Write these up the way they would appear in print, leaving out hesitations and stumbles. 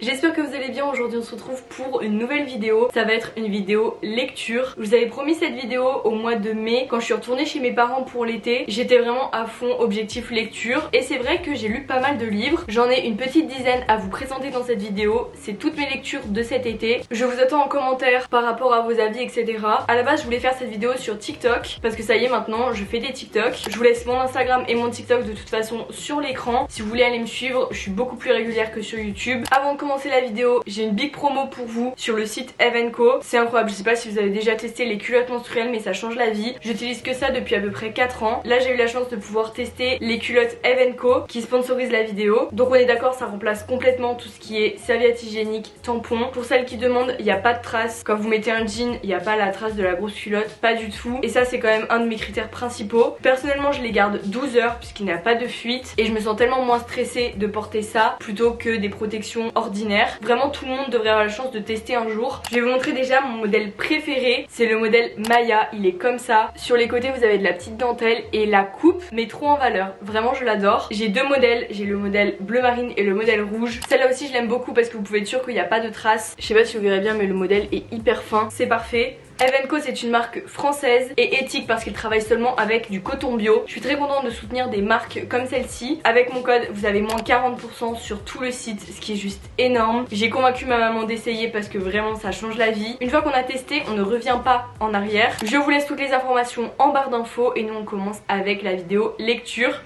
J'espère que vous allez bien. Aujourd'hui on se retrouve pour une nouvelle vidéo. Ça va être une vidéo lecture. Je vous avais promis cette vidéo au mois de mai quand je suis retournée chez mes parents pour l'été. J'étais vraiment à fond objectif lecture et c'est vrai que j'ai lu pas mal de livres. J'en ai une petite dizaine à vous présenter dans cette vidéo. C'est toutes mes lectures de cet été. Je vous attends en commentaire par rapport à vos avis, etc. À la base je voulais faire cette vidéo sur TikTok parce que ça y est, maintenant je fais des TikTok. Je vous laisse mon Instagram et mon TikTok de toute façon sur l'écran. Si vous voulez aller me suivre, je suis beaucoup plus régulière que sur YouTube. Avant de commencer la vidéo, j'ai une big promo pour vous sur le site Eve & Co. C'est incroyable, je sais pas si vous avez déjà testé les culottes menstruelles mais ça change la vie. J'utilise que ça depuis à peu près 4 ans. Là j'ai eu la chance de pouvoir tester les culottes Eve & Co qui sponsorisent la vidéo. Donc on est d'accord, ça remplace complètement tout ce qui est serviette hygiénique, tampon. Pour celles qui demandent, il n'y a pas de trace. Quand vous mettez un jean, il n'y a pas la trace de la grosse culotte, pas du tout. Et ça c'est quand même un de mes critères principaux. Personnellement je les garde 12 heures puisqu'il n'y a pas de fuite et je me sens tellement moins stressée de porter ça plutôt que des protections ordinaires. Vraiment tout le monde devrait avoir la chance de tester un jour. Je vais vous montrer déjà mon modèle préféré. C'est le modèle Maya, il est comme ça. Sur les côtés vous avez de la petite dentelle et la coupe met trop en valeur. Vraiment je l'adore. J'ai deux modèles, j'ai le modèle bleu marine et le modèle rouge. Celle-là aussi je l'aime beaucoup parce que vous pouvez être sûr qu'il n'y a pas de traces. Je sais pas si vous verrez bien mais le modèle est hyper fin, c'est parfait. Eve & Co c'est une marque française et éthique parce qu'ils travaillent seulement avec du coton bio. Je suis très contente de soutenir des marques comme celle-ci. Avec mon code vous avez moins 40% sur tout le site, ce qui est juste énorme. J'ai convaincu ma maman d'essayer parce que vraiment ça change la vie. Une fois qu'on a testé, on ne revient pas en arrière. Je vous laisse toutes les informations en barre d'infos et nous on commence avec la vidéo lecture.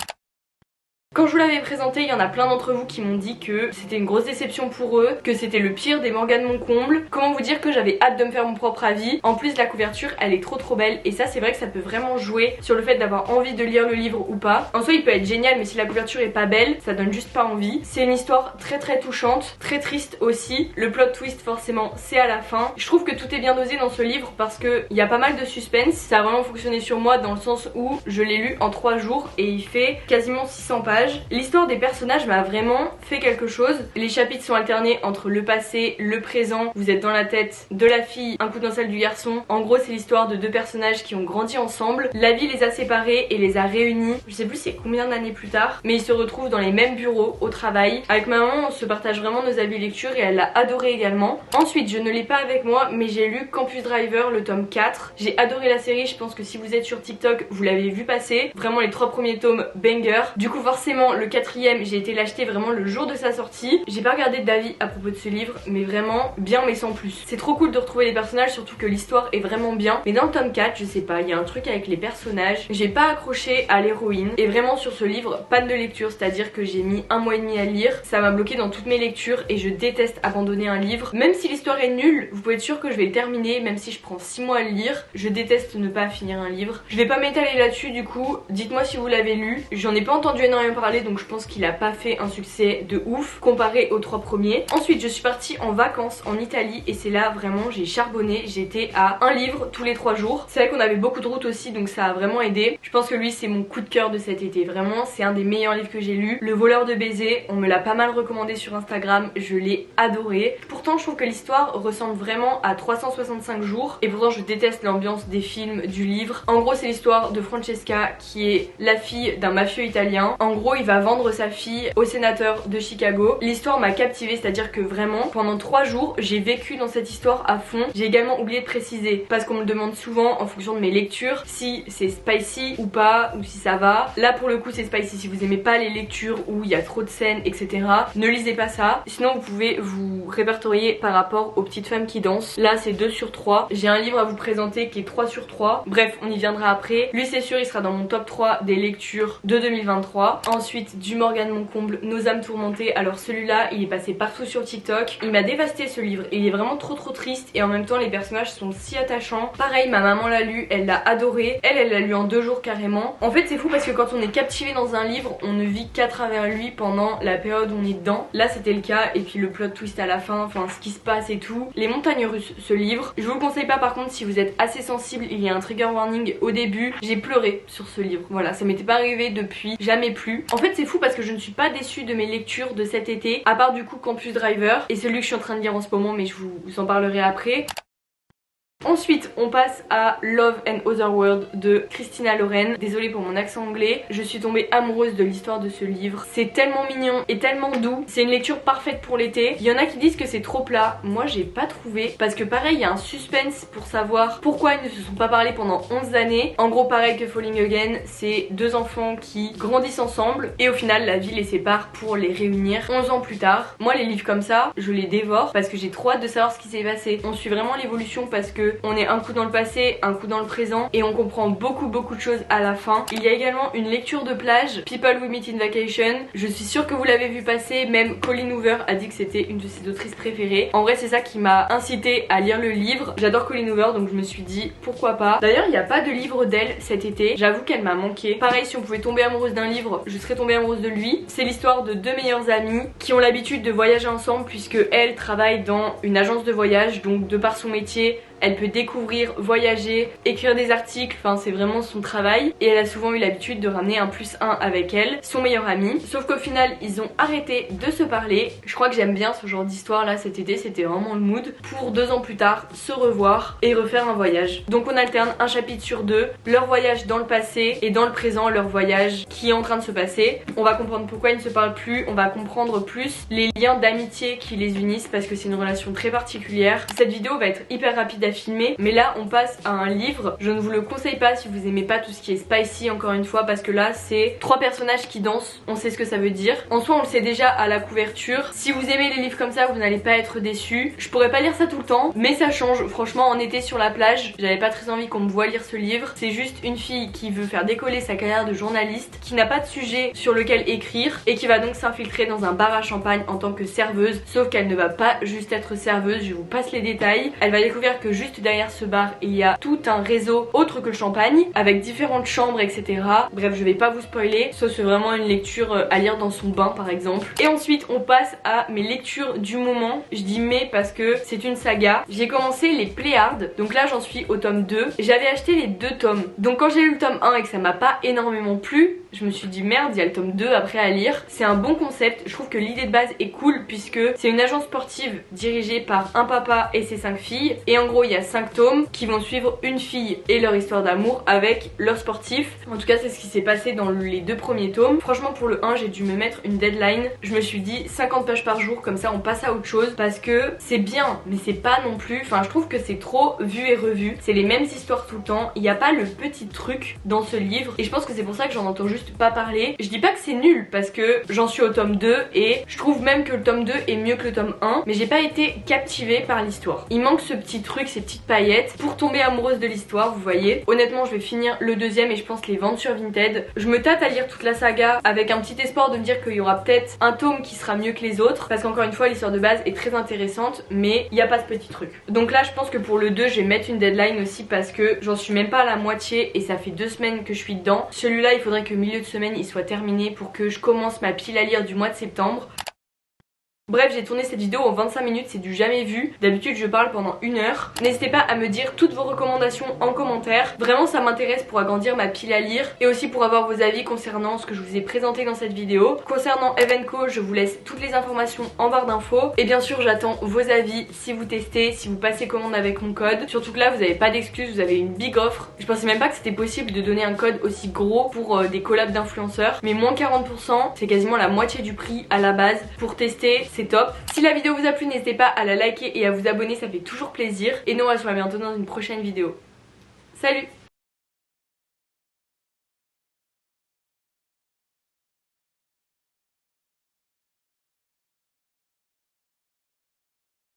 Quand je vous l'avais présenté, il y en a plein d'entre vous qui m'ont dit que c'était une grosse déception pour eux, que c'était le pire des mangas de mon comble. Comment vous dire que j'avais hâte de me faire mon propre avis. En plus la couverture elle est trop belle et ça c'est vrai que ça peut vraiment jouer sur le fait d'avoir envie de lire le livre ou pas. En soi il peut être génial mais si la couverture est pas belle, ça donne juste pas envie. C'est une histoire très touchante, très triste aussi. Le plot twist forcément c'est à la fin. Je trouve que tout est bien dosé dans ce livre parce que il y a pas mal de suspense. Ça a vraiment fonctionné sur moi dans le sens où je l'ai lu en 3 jours et il fait quasiment 600 pages. L'histoire des personnages m'a vraiment fait quelque chose. Les chapitres sont alternés entre le passé, le présent. Vous êtes dans la tête de la fille, un coup dans celle du garçon. En gros c'est l'histoire de deux personnages qui ont grandi ensemble. La vie les a séparés et les a réunis. Je sais plus c'est combien d'années plus tard, mais ils se retrouvent dans les mêmes bureaux au travail. Avec ma maman on se partage vraiment nos avis lecture et elle l'a adoré également. Ensuite je ne l'ai pas avec moi mais j'ai lu Campus Driver le tome 4. J'ai adoré la série, je pense que si vous êtes sur TikTok vous l'avez vu passer. Vraiment les 3 premiers tomes banger. Du coup forcément le 4ème j'ai été l'acheter vraiment le jour de sa sortie. J'ai pas regardé d'avis à propos de ce livre mais vraiment bien mais sans plus. C'est trop cool de retrouver les personnages surtout que l'histoire est vraiment bien. Mais dans le tome 4 je sais pas, il y a un truc avec les personnages. J'ai pas accroché à l'héroïne et vraiment sur ce livre panne de lecture, c'est à dire que j'ai mis 1 mois et demi à lire. Ça m'a bloqué dans toutes mes lectures et je déteste abandonner un livre. Même si l'histoire est nulle vous pouvez être sûr que je vais le terminer même si je prends 6 mois à le lire. Je déteste ne pas finir un livre. Je vais pas m'étaler là-dessus du coup. Dites-moi si vous l'avez lu. J'en ai pas entendu énormément parler donc je pense qu'il a pas fait un succès de ouf comparé aux 3 premiers. Ensuite je suis partie en vacances en Italie et c'est là vraiment j'ai charbonné. J'étais à un livre tous les 3 jours. C'est vrai qu'on avait beaucoup de routes aussi donc ça a vraiment aidé. Je pense que lui c'est mon coup de cœur de cet été. Vraiment c'est un des meilleurs livres que j'ai lu. Le voleur de baisers, on me l'a pas mal recommandé sur Instagram. Je l'ai adoré. Pourtant je trouve que l'histoire ressemble vraiment à 365 jours et pourtant je déteste l'ambiance des films, du livre. En gros c'est l'histoire de Francesca qui est la fille d'un mafieux italien. En gros il va vendre sa fille au sénateur de Chicago. L'histoire m'a captivée, c'est à dire que vraiment pendant 3 jours j'ai vécu dans cette histoire à fond. J'ai également oublié de préciser parce qu'on me le demande souvent en fonction de mes lectures si c'est spicy ou pas ou si ça va. Là pour le coup c'est spicy. Si vous aimez pas les lectures où il y a trop de scènes etc, ne lisez pas ça. Sinon vous pouvez vous répertorier par rapport aux petites femmes qui dansent. Là c'est 2 sur 3. J'ai un livre à vous présenter qui est 3 sur 3. Bref on y viendra après. Lui c'est sûr il sera dans mon top 3 des lectures de 2023. Ensuite du Morgane mon comble, Nos âmes tourmentées. Alors celui-là il est passé partout sur TikTok. Il m'a dévasté ce livre. Il est vraiment trop triste et en même temps les personnages sont si attachants. Pareil ma maman l'a lu, elle l'a adoré. Elle l'a lu en 2 jours carrément. En fait c'est fou parce que quand on est captivé dans un livre on ne vit qu'à travers lui pendant la période où on est dedans. Là c'était le cas et puis le plot twist à la fin, enfin ce qui se passe et tout. Les montagnes russes ce livre. Je vous le conseille pas par contre si vous êtes assez sensible. Il y a un trigger warning au début. J'ai pleuré sur ce livre. Voilà ça m'était pas arrivé depuis jamais plus. En fait c'est fou parce que je ne suis pas déçue de mes lectures de cet été, à part du coup Campus Driver et celui que je suis en train de lire en ce moment mais je vous en parlerai après. Ensuite on passe à Love and Otherworld de Christina Lauren. Désolée pour mon accent anglais, je suis tombée amoureuse de l'histoire de ce livre. C'est tellement mignon et tellement doux, c'est une lecture parfaite pour l'été. Il y en a qui disent que c'est trop plat, moi j'ai pas trouvé, parce que pareil il y a un suspense pour savoir pourquoi ils ne se sont pas parlé pendant 11 années. En gros pareil que Falling Again, c'est deux enfants qui grandissent ensemble et au final la vie les sépare pour les réunir 11 ans plus tard. Moi les livres comme ça, je les dévore parce que j'ai trop hâte de savoir ce qui s'est passé. On suit vraiment l'évolution parce que on est un coup dans le passé, un coup dans le présent et on comprend beaucoup de choses à la fin. Il y a également une lecture de plage, People We Meet in Vacation. Je suis sûre que vous l'avez vu passer, même Colleen Hoover a dit que c'était une de ses autrices préférées. En vrai c'est ça qui m'a incité à lire le livre. J'adore Colleen Hoover donc je me suis dit pourquoi pas. D'ailleurs il n'y a pas de livre d'elle cet été, j'avoue qu'elle m'a manqué. Pareil, si on pouvait tomber amoureuse d'un livre, je serais tombée amoureuse de lui. C'est l'histoire de deux meilleures amies qui ont l'habitude de voyager ensemble puisque elle travaille dans une agence de voyage, donc de par son métier elle peut découvrir, voyager, écrire des articles, enfin c'est vraiment son travail. Et elle a souvent eu l'habitude de ramener un +1 avec elle, son meilleur ami. Sauf qu'au final ils ont arrêté de se parler. Je crois que j'aime bien ce genre d'histoire là cet été, c'était vraiment le mood. Pour 2 ans plus tard se revoir et refaire un voyage. Donc on alterne un chapitre sur 2, leur voyage dans le passé et dans le présent leur voyage qui est en train de se passer. On va comprendre pourquoi ils ne se parlent plus, on va comprendre plus les liens d'amitié qui les unissent parce que c'est une relation très particulière. Cette vidéo va être hyper rapide à filmer, mais là on passe à un livre. Je ne vous le conseille pas si vous aimez pas tout ce qui est spicy encore une fois parce que là c'est 3 personnages qui dansent, on sait ce que ça veut dire. En soi on le sait déjà à la couverture. Si vous aimez les livres comme ça vous n'allez pas être déçus. Je pourrais pas lire ça tout le temps mais ça change. Franchement en été sur la plage j'avais pas très envie qu'on me voit lire ce livre. C'est juste une fille qui veut faire décoller sa carrière de journaliste, qui n'a pas de sujet sur lequel écrire et qui va donc s'infiltrer dans un bar à champagne en tant que serveuse. Sauf qu'elle ne va pas juste être serveuse, je vous passe les détails. Elle va découvrir que juste derrière ce bar il y a tout un réseau autre que le champagne avec différentes chambres etc. Bref je vais pas vous spoiler, ça c'est vraiment une lecture à lire dans son bain par exemple. Et ensuite on passe à mes lectures du moment. Je dis mais parce que c'est une saga. J'ai commencé les Pléiades, donc là j'en suis au tome 2. J'avais acheté les 2 tomes, donc quand j'ai lu le tome 1 et que ça m'a pas énormément plu, je me suis dit merde il y a le tome 2 après à lire. C'est un bon concept, je trouve que l'idée de base est cool puisque c'est une agence sportive dirigée par un papa et ses 5 filles et en gros il y a 5 tomes qui vont suivre une fille et leur histoire d'amour avec leur sportif. En tout cas c'est ce qui s'est passé dans les 2 premiers tomes. Franchement pour le 1 j'ai dû me mettre une deadline. Je me suis dit 50 pages par jour comme ça on passe à autre chose parce que c'est bien mais c'est pas non plus, enfin je trouve que c'est trop vu et revu. C'est les mêmes histoires tout le temps, il n'y a pas le petit truc dans ce livre et je pense que c'est pour ça que j'en entends juste pas parler. Je dis pas que c'est nul parce que j'en suis au tome 2 et je trouve même que le tome 2 est mieux que le tome 1 mais j'ai pas été captivée par l'histoire. Il manque ce petit truc, ces petites paillettes pour tomber amoureuse de l'histoire, vous voyez. Honnêtement je vais finir le 2e et je pense les vendre sur Vinted. Je me tâte à lire toute la saga avec un petit espoir de me dire qu'il y aura peut-être un tome qui sera mieux que les autres parce qu'encore une fois l'histoire de base est très intéressante mais il n'y a pas ce petit truc. Donc là je pense que pour le 2 je vais mettre une deadline aussi parce que j'en suis même pas à la moitié et ça fait 2 semaines que je suis dedans. Celui-là il faudrait que milieu de semaine il soit terminé pour que je commence ma pile à lire du mois de septembre. Bref j'ai tourné cette vidéo en 25 minutes, c'est du jamais vu. D'habitude je parle pendant 1 heure. N'hésitez pas à me dire toutes vos recommandations en commentaire. Vraiment ça m'intéresse pour agrandir ma pile à lire et aussi pour avoir vos avis concernant ce que je vous ai présenté dans cette vidéo. Concernant Evenco je vous laisse toutes les informations en barre d'infos. Et bien sûr j'attends vos avis si vous testez, si vous passez commande avec mon code. Surtout que là vous n'avez pas d'excuses, vous avez une big offre. Je pensais même pas que c'était possible de donner un code aussi gros pour des collabs d'influenceurs. Mais moins 40% c'est quasiment la moitié du prix à la base. Pour tester c'est top. Si la vidéo vous a plu n'hésitez pas à la liker et à vous abonner, ça fait toujours plaisir. Et nous on va se revoir bientôt dans une prochaine vidéo. Salut!